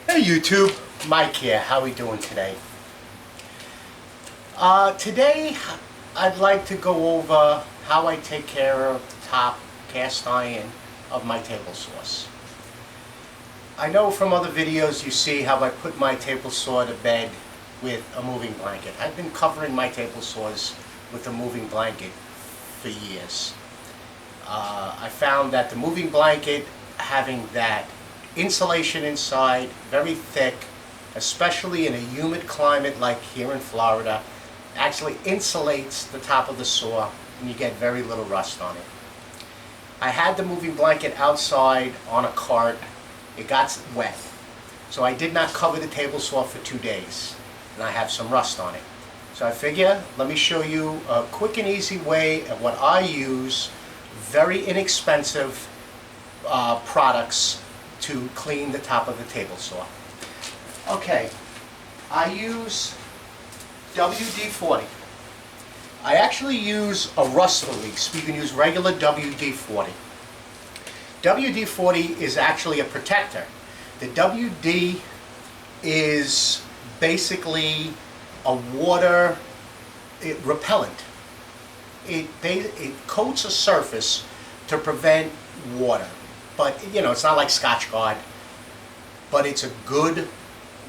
Hey YouTube, Mike here. How are we doing today? Today I'd like to go over how I take care of the top cast iron of my table saws. I know from other videos you see how I put my table saw to bed with a moving blanket. I've been covering my table saws with a moving blanket for years. I found that the moving blanket, having that insulation inside, very thick, especially in a humid climate like here in Florida, actually insulates the top of the saw and you get very little rust on it. I had the moving blanket outside on a cart. It got wet, so I did not cover the table saw for 2 days, and I have some rust on it. So I figure, let me show you a quick and easy way of what I use, very inexpensive products to clean the top of the table saw. Okay, I use WD-40. I actually use a rust release. You can use regular WD-40. WD-40 is actually a protector. The WD is basically a water repellent. It coats a surface to prevent water. But, you know, it's not like Scotchgard, but it's a good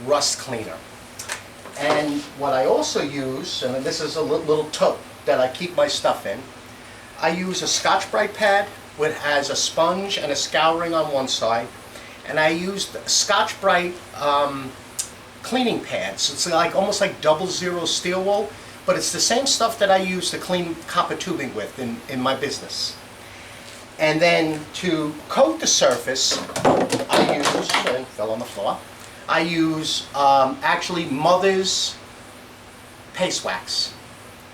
rust cleaner. And what I also use, and this is a little tote that I keep my stuff in, I use a Scotch-Brite pad which has a sponge and a scouring on one side, and I used Scotch-Brite cleaning pads. It's like almost like 00 steel wool, but it's the same stuff that I use to clean copper tubing with in my business. And then to coat the surface, I use, and fell on the floor, I use actually Mother's paste wax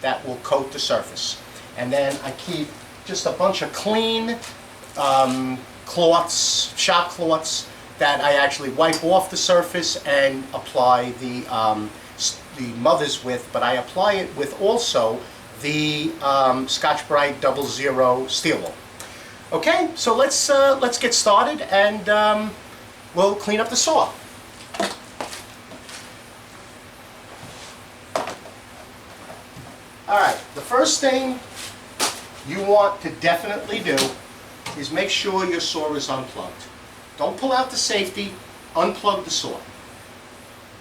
that will coat the surface. And then I keep just a bunch of clean cloths, shop cloths, that I actually wipe off the surface and apply the Mother's with, but I apply it with also the Scotch-Brite 00 steel wool. Okay, so let's get started, and we'll clean up the saw. All right, the first thing you want to definitely do is make sure your saw is unplugged. Don't pull out the safety, unplug the saw.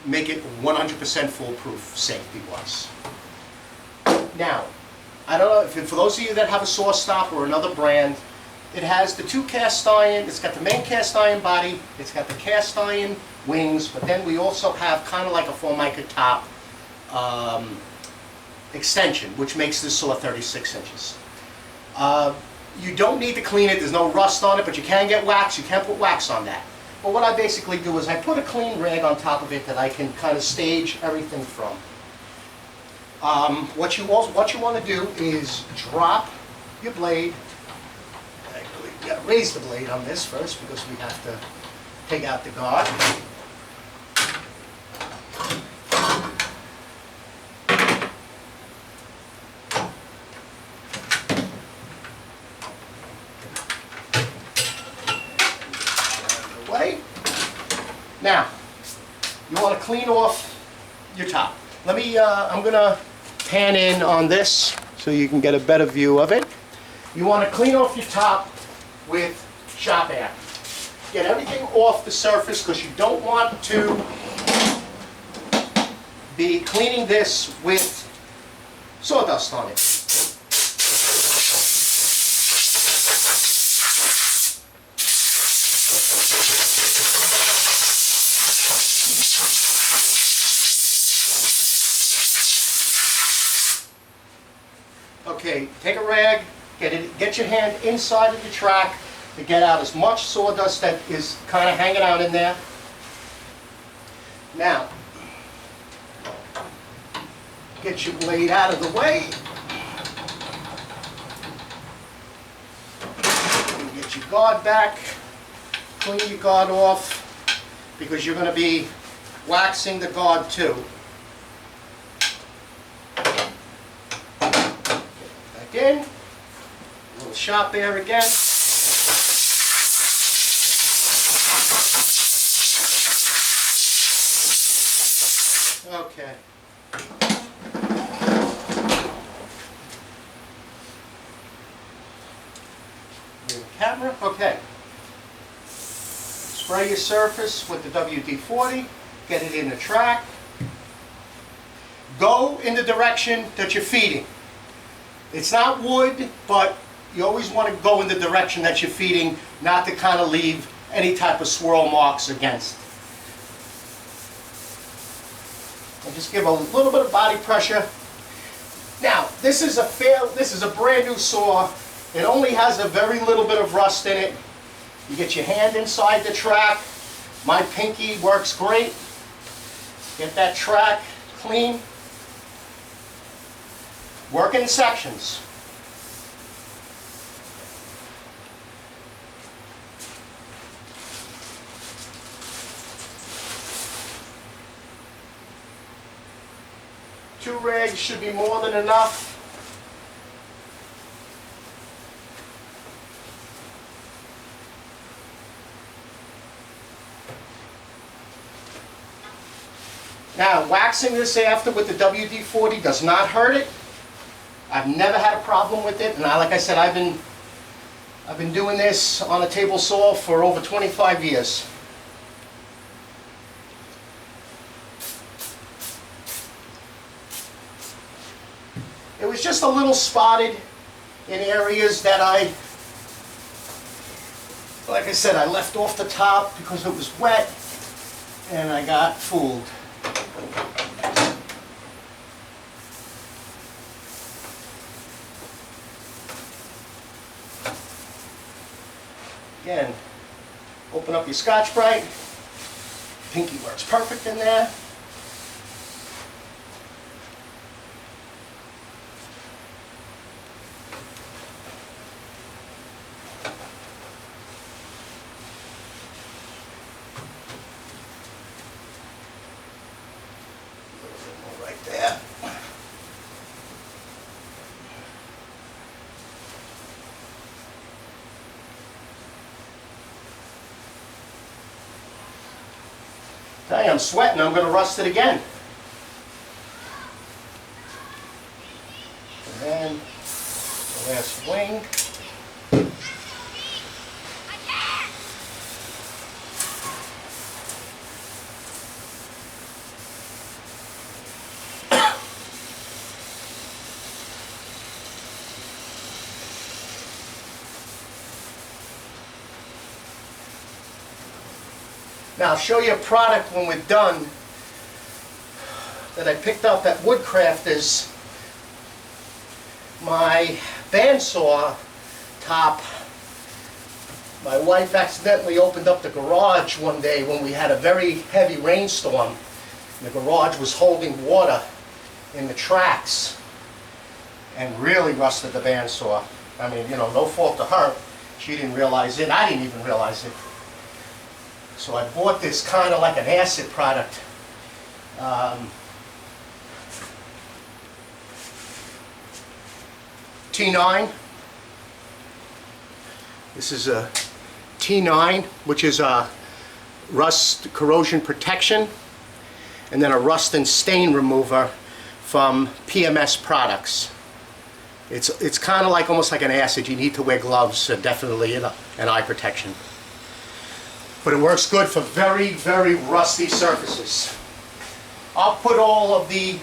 Make it 100% foolproof safety-wise. Now, I don't know, if for those of you that have a SawStop or another brand, it has the 2 cast iron, it's got the main cast iron body, it's got the cast iron wings, but then we also have kind of like a Formica top extension, which makes this saw 36 inches. You don't need to clean it, there's no rust on it, but you can get wax, you can put wax on that. But what I basically do is I put a clean rag on top of it that I can kind of stage everything from. What you want to do is drop your blade. You got to raise the blade on this first because we have to take out the guard. Now, you want to clean off your top. Let me, I'm going to pan in on this so you can get a better view of it. You want to clean off your top with shop air. Get everything off the surface because you don't want to be cleaning this with sawdust on it. Okay, take a rag, get your hand inside of the track to get out as much sawdust that is kind of hanging out in there. Now, get your blade out of the way. Get your guard back, clean your guard off, because you're going to be waxing the guard too. Back in, a little shop air again. Okay. Camera. Okay. Spray your surface with the WD-40. Get it in the track. Go in the direction that you're feeding. It's not wood, but you always want to go in the direction that you're feeding, not to kind of leave any type of swirl marks against. And just give a little bit of body pressure. Now, this is a brand new saw. It only has a very little bit of rust in it. You get your hand inside the track. My pinky works great. Get that track clean. Work in sections. Two rags should be more than enough. Now, waxing this after with the WD-40 does not hurt it. I've never had a problem with it, and like I said, I've been doing this on a table saw for over 25 years. It was just a little spotted in areas that like I said, I left off the top because it was wet, and I got fooled. Again, open up your Scotch-Brite. Pinky works perfect in there. Right there. Tell you, I'm sweating. I'm going to rust it again. And then the last wing. Now I'll show you a product when we're done that I picked up at Woodcrafters. My bandsaw top. My wife accidentally opened up the garage one day when we had a very heavy rainstorm. The garage was holding water in the tracks and really rusted the bandsaw. I mean, you know, no fault to her. She didn't realize it. I didn't even realize it. So I bought this kind of like an acid product. T9. This is a T9, which is a rust corrosion protection, and then a rust and stain remover from PMS products. It's kind of like almost like an acid. You need to wear gloves, definitely, and eye protection. But it works good for very, very rusty surfaces. I'll put all of the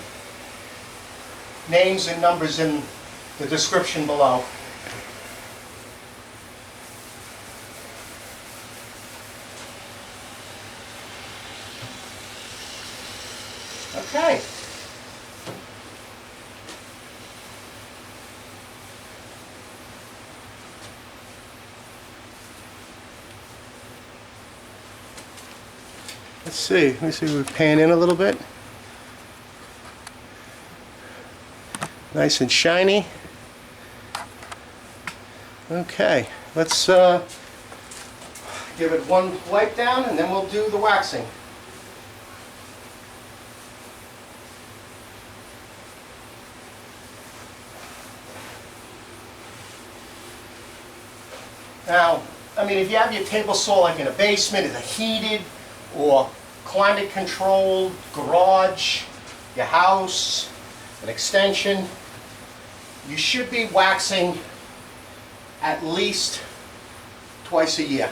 names and numbers in the description below. Okay. Let's see, we pan in a little bit. Nice and shiny. Okay, let's give it one wipe down and then we'll do the waxing. Now, I mean, if you have your table saw like in a basement, it's a heated or climate controlled garage, your house, an extension, you should be waxing at least twice a year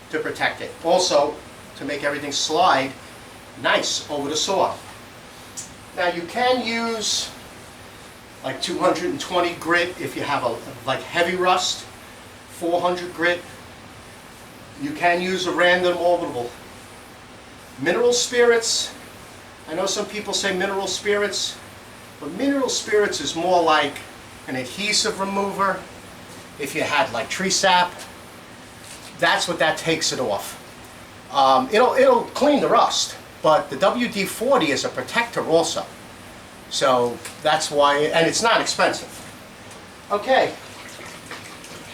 to protect it. Also, to make everything slide nice over the saw. Now you can use like 220 grit if you have a like heavy rust, 400 grit. You can use a random orbitable. Mineral spirits, I know some people say mineral spirits, but mineral spirits is more like an adhesive remover. If you had like tree sap, that's what that takes it off. It'll clean the rust, but the WD-40 is a protector also. So that's why, and it's not expensive. Okay,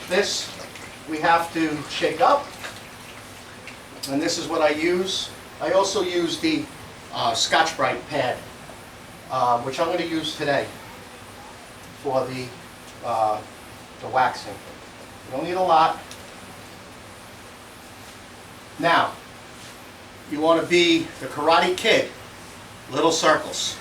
this we have to shake up, and this is what I use. I also use the Scotch-Brite pad, which I'm going to use today for the waxing. You don't need a lot. Now, you want to be the Karate Kid, little circles.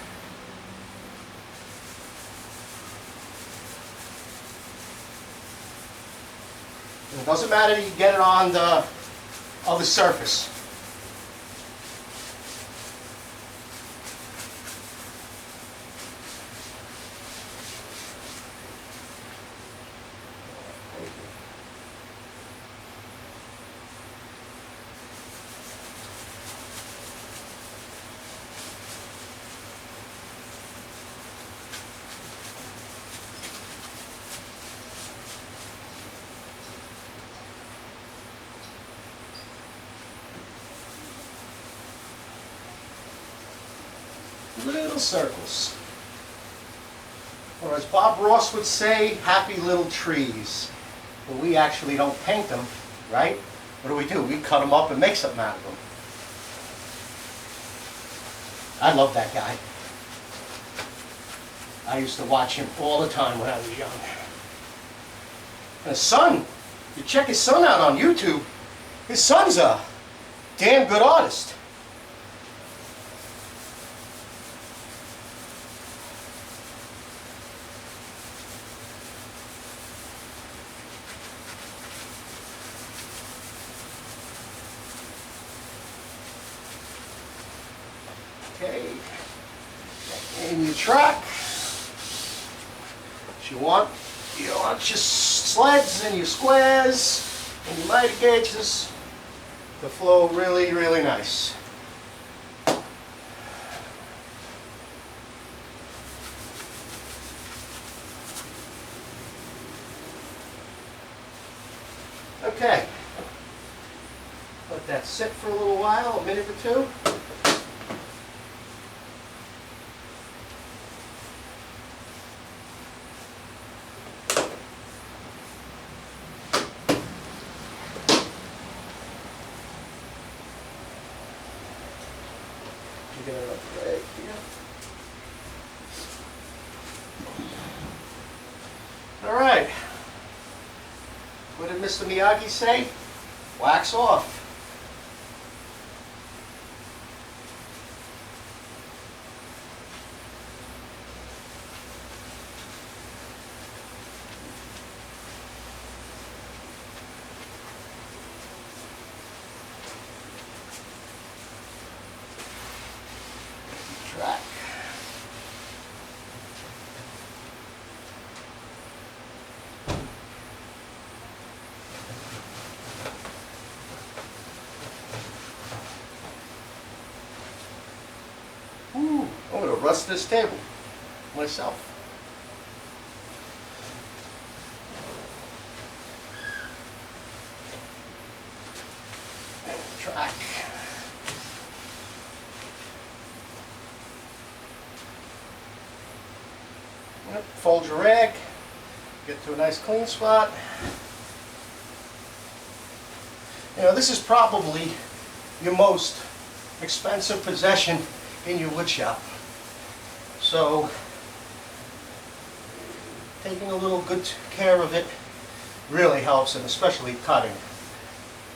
It doesn't matter if you get it on the other surface. Little circles. Or as Bob Ross would say, happy little trees. But we actually don't paint them, right? What do? We cut them up and make something out of them. I love that guy. I used to watch him all the time when I was young. And his son, you check his son out on YouTube, his son's a damn good artist. Okay, in your track, you want your sleds and your squares and your miter gauges to flow really, really nice. Okay, let that sit for a little while, a minute or two. Get it up right here. All right. What did Mr. Miyagi say? Wax off. Track. Ooh, I'm going to rust this table myself. Track. Fold your rag, get to a nice clean spot. You know, this is probably your most expensive possession in your wood shop. So, taking a little good care of it really helps, and especially cutting.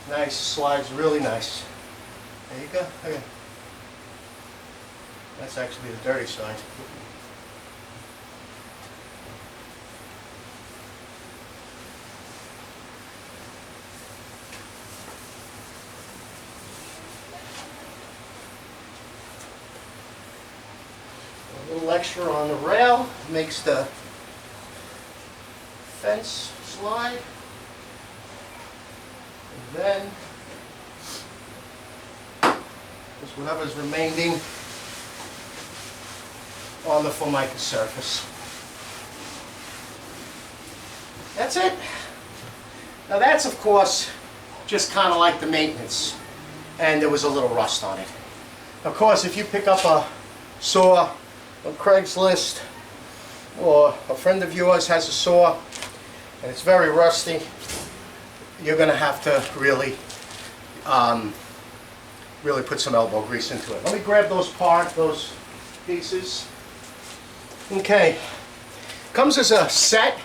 Nice, slides really nice. There you go. Okay. That's actually the dirty side. A little extra on the rail makes the fence slide. And then just whatever's remaining on the Formica surface. That's it. Now that's, of course, just kind of like the maintenance, and there was a little rust on it. Of course, if you pick up a saw on Craigslist, or a friend of yours has a saw and it's very rusty, you're going to have to really really put some elbow grease into it. Let me grab those pieces. Okay, comes as a set,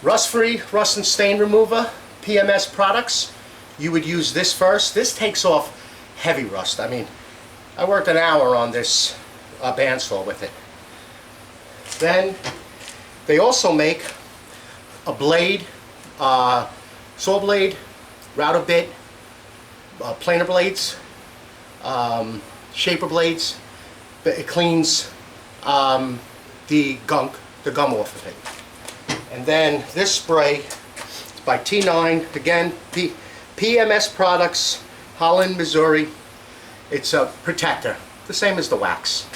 rust-free, rust and stain remover, PMS products. You would use this first. This takes off heavy rust. I mean, I worked an hour on this bandsaw with it. Then they also make a blade, saw blade, router bit, planer blades, shaper blades. But it cleans the gum off of it. And then this spray is by T9, again, PMS products, Holland, Missouri. It's a protector, the same as the wax.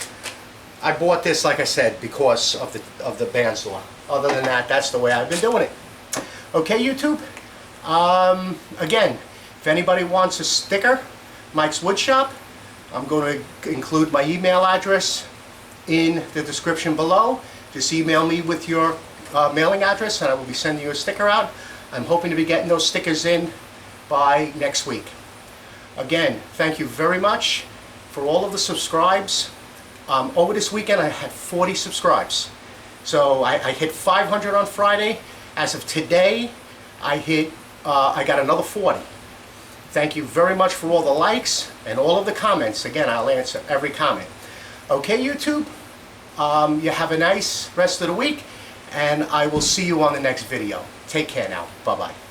I bought this, like I said, because of the bandsaw. Other than that, that's the way I've been doing it. Okay, YouTube? Again, if anybody wants a sticker, Mike's Woodshop, I'm going to include my email address in the description below. Just email me with your mailing address and I will be sending you a sticker out. I'm hoping to be getting those stickers in by next week. Again, thank you very much for all of the subscribes. Over this weekend I had 40 subscribes. So I hit 500 on Friday. As of today, I got another 40. Thank you very much for all the likes and all of the comments. Again, I'll answer every comment. Okay, YouTube? You have a nice rest of the week, and I will see you on the next video. Take care now. Bye-bye.